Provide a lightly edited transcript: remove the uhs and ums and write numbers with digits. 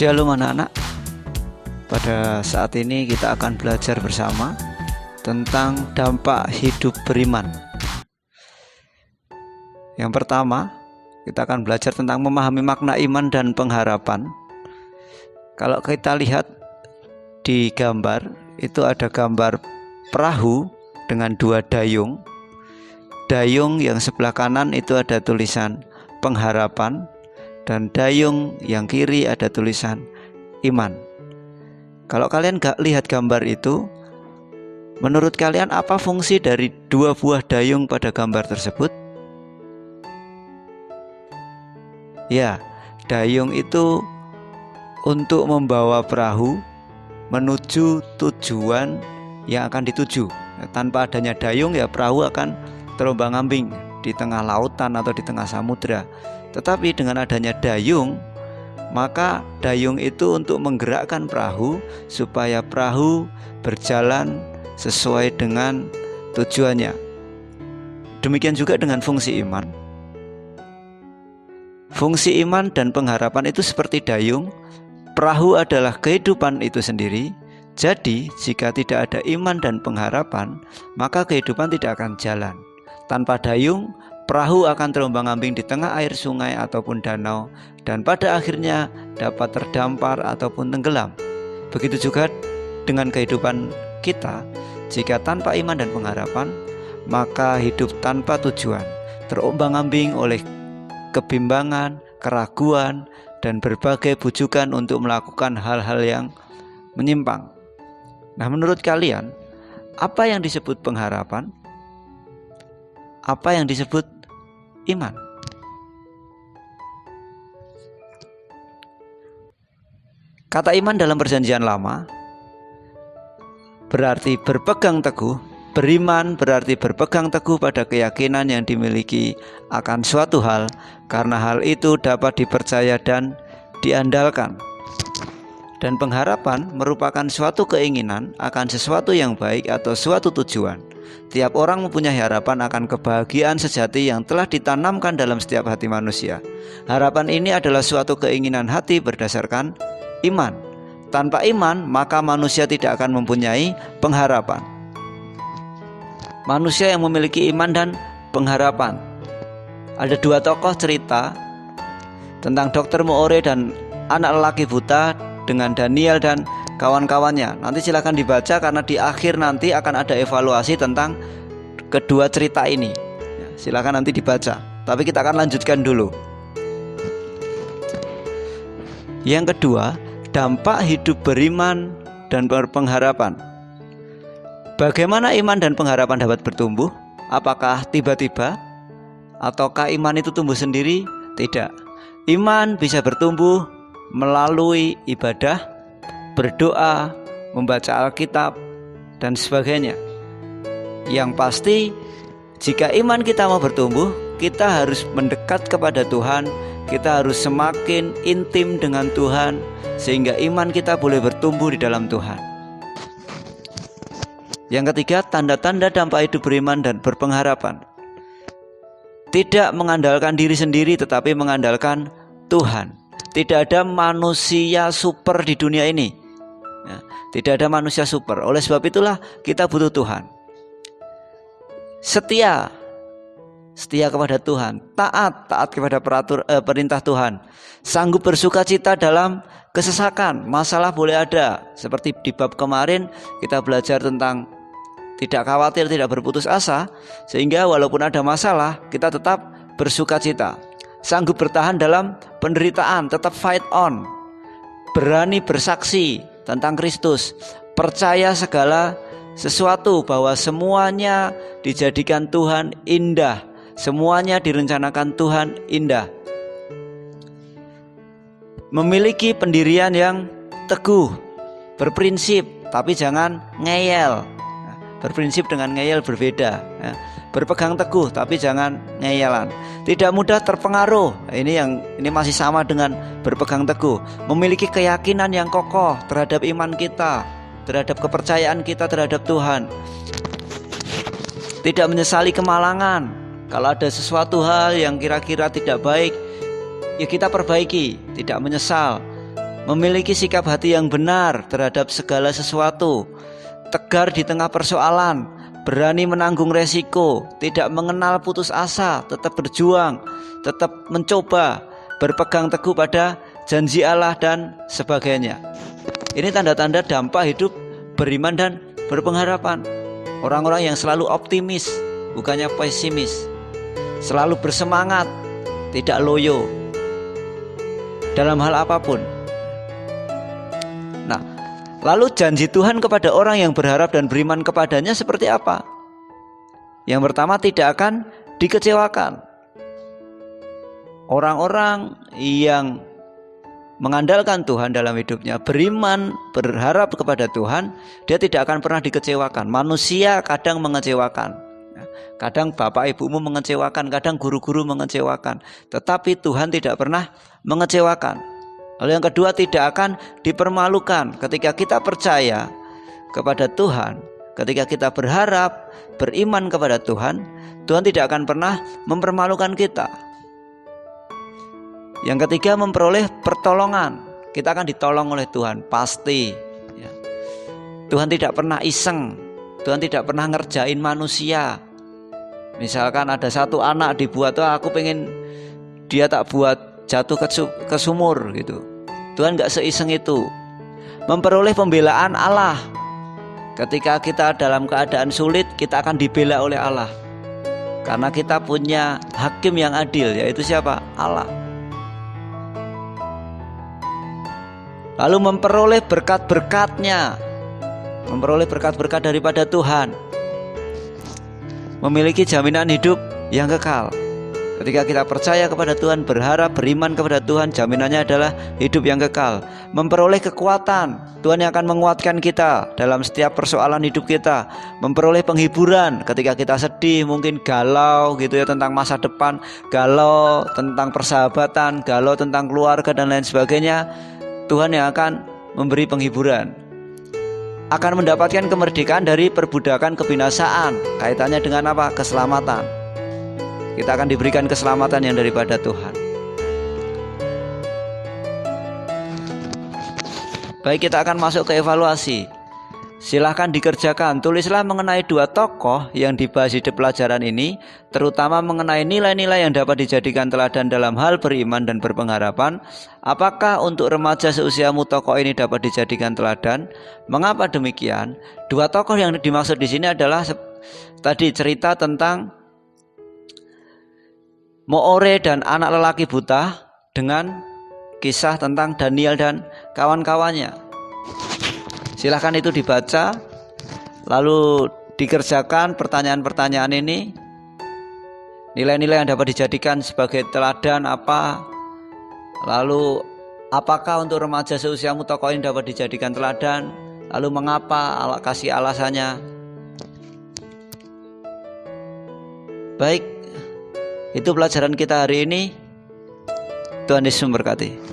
Shalom anak-anak. Pada saat ini kita akan belajar bersama tentang dampak hidup beriman. Yang pertama, kita akan belajar tentang memahami makna iman dan pengharapan. Kalau kita lihat di gambar, itu ada gambar perahu dengan dua dayung. Dayung yang sebelah kanan itu ada tulisan pengharapan, dan dayung yang kiri ada tulisan iman. Kalau kalian gak lihat gambar itu, menurut kalian apa fungsi dari dua buah dayung pada gambar tersebut? Ya, dayung itu untuk membawa perahu menuju tujuan yang akan dituju. Tanpa adanya dayung, ya perahu akan terombang-ambing di tengah lautan atau di tengah samudra. Tetapi dengan adanya dayung, maka dayung itu untuk menggerakkan perahu supaya perahu berjalan sesuai dengan tujuannya. Demikian juga dengan fungsi iman. Fungsi iman dan pengharapan itu seperti dayung. Perahu adalah kehidupan itu sendiri. Jadi jika tidak ada iman dan pengharapan, maka kehidupan tidak akan jalan. Tanpa dayung, perahu akan terombang-ambing di tengah air sungai ataupun danau, dan pada akhirnya dapat terdampar ataupun tenggelam. Begitu juga dengan kehidupan kita. Jika tanpa iman dan pengharapan, maka hidup tanpa tujuan, terombang-ambing oleh kebimbangan, keraguan, dan berbagai bujukan untuk melakukan hal-hal yang menyimpang. Nah, menurut kalian, apa yang disebut pengharapan? Apa yang disebut iman? Kata iman dalam Perjanjian Lama berarti berpegang teguh. Beriman berarti berpegang teguh pada keyakinan yang dimiliki akan suatu hal, karena hal itu dapat dipercaya dan diandalkan. Dan pengharapan merupakan suatu keinginan akan sesuatu yang baik atau suatu tujuan. Tiap orang mempunyai harapan akan kebahagiaan sejati yang telah ditanamkan dalam setiap hati manusia. Harapan ini adalah suatu keinginan hati berdasarkan iman. Tanpa iman, maka manusia tidak akan mempunyai pengharapan. Manusia yang memiliki iman dan pengharapan. Ada dua tokoh cerita tentang Dr. Moore dan anak lelaki buta dengan Daniel dan kawan-kawannya. Nanti silakan dibaca, karena di akhir nanti akan ada evaluasi tentang kedua cerita ini. Silakan nanti dibaca. Tapi kita akan lanjutkan dulu. Yang kedua, dampak hidup beriman dan berpengharapan. Bagaimana iman dan pengharapan dapat bertumbuh? Apakah tiba-tiba? Ataukah iman itu tumbuh sendiri? Tidak. Iman bisa bertumbuh melalui ibadah, berdoa, membaca Alkitab, dan sebagainya. Yang pasti, jika iman kita mau bertumbuh, kita harus mendekat kepada Tuhan. Kita harus semakin intim dengan Tuhan, sehingga iman kita boleh bertumbuh di dalam Tuhan. Yang ketiga, tanda-tanda dampak hidup beriman dan berpengharapan. Tidak mengandalkan diri sendiri, tetapi mengandalkan Tuhan. Tidak ada manusia super di dunia ini. Tidak ada manusia super. Oleh sebab itulah kita butuh Tuhan. Setia kepada Tuhan. Taat kepada perintah Tuhan. Sanggup bersuka cita dalam kesesakan. Masalah boleh ada. Seperti di bab kemarin kita belajar tentang tidak khawatir, tidak berputus asa, sehingga walaupun ada masalah kita tetap bersuka cita. Sanggup bertahan dalam penderitaan, tetap fight on. Berani bersaksi tentang Kristus. Percaya segala sesuatu bahwa semuanya dijadikan Tuhan indah. Semuanya direncanakan Tuhan indah. Memiliki pendirian yang teguh, berprinsip, tapi jangan ngeyel. Berprinsip dengan ngeyel berbeda. Berpegang teguh tapi jangan ngeyelan. Tidak mudah terpengaruh. Ini masih sama dengan berpegang teguh. Memiliki keyakinan yang kokoh terhadap iman kita, terhadap kepercayaan kita terhadap Tuhan. Tidak menyesali kemalangan. Kalau ada sesuatu hal yang kira-kira tidak baik, ya kita perbaiki, tidak menyesal. memiliki sikap hati yang benar terhadap segala sesuatu, tegar di tengah persoalan, berani menanggung resiko, tidak mengenal putus asa, tetap berjuang, tetap mencoba, berpegang teguh pada janji Allah dan sebagainya. Ini tanda-tanda dampak hidup beriman dan berpengharapan. Orang-orang yang selalu optimis, bukannya pesimis, selalu bersemangat, tidak loyo dalam hal apapun. Nah, lalu janji Tuhan kepada orang yang berharap dan beriman kepadanya seperti apa? Yang pertama, tidak akan dikecewakan. Orang-orang yang mengandalkan Tuhan dalam hidupnya, beriman, berharap kepada Tuhan, dia tidak akan pernah dikecewakan. Manusia kadang mengecewakan. Kadang bapak ibumu mengecewakan, kadang guru-guru mengecewakan, tetapi Tuhan tidak pernah mengecewakan. Lalu yang kedua, tidak akan dipermalukan. Ketika kita percaya kepada Tuhan, ketika kita berharap, beriman kepada Tuhan, Tuhan tidak akan pernah mempermalukan kita. Yang ketiga, memperoleh pertolongan. Kita akan ditolong oleh Tuhan, pasti. Tuhan tidak pernah iseng, Tuhan tidak pernah ngerjain manusia. Misalkan ada satu anak dibuat, aku pengen dia tak buat jatuh ke sumur gitu. Tuhan gak seiseng itu. Memperoleh pembelaan Allah. Ketika kita dalam keadaan sulit, kita akan dibela oleh Allah. Karena kita punya hakim yang adil, yaitu siapa? Allah. Lalu memperoleh berkat-berkatnya, memperoleh berkat-berkat daripada Tuhan, memiliki jaminan hidup yang kekal. Ketika kita percaya kepada Tuhan, berharap, beriman kepada Tuhan, jaminannya adalah hidup yang kekal. Memperoleh kekuatan, Tuhan yang akan menguatkan kita dalam setiap persoalan hidup kita. Memperoleh penghiburan ketika kita sedih, mungkin galau gitu ya, tentang masa depan, galau tentang persahabatan, galau tentang keluarga dan lain sebagainya. Tuhan yang akan memberi penghiburan. Akan mendapatkan kemerdekaan dari perbudakan kebinasaan. Kaitannya dengan apa? Keselamatan. Kita akan diberikan keselamatan yang daripada Tuhan. Baik, kita akan masuk ke evaluasi. Silahkan dikerjakan. Tulislah mengenai dua tokoh yang dibahas di pelajaran ini, terutama mengenai nilai-nilai yang dapat dijadikan teladan dalam hal beriman dan berpengharapan. Apakah untuk remaja seusiamu tokoh ini dapat dijadikan teladan? Mengapa demikian? Dua tokoh yang dimaksud di sini adalah tadi cerita tentang Moore dan anak lelaki buta, dengan kisah tentang Daniel dan kawan-kawannya. Silahkan itu dibaca, lalu dikerjakan pertanyaan-pertanyaan ini. Nilai-nilai yang dapat dijadikan sebagai teladan apa? Lalu apakah untuk remaja seusiamu tokoh ini dapat dijadikan teladan? Lalu mengapa? Kasih alasannya. Baik, itu pelajaran kita hari ini. Tuhan Yesus memberkati.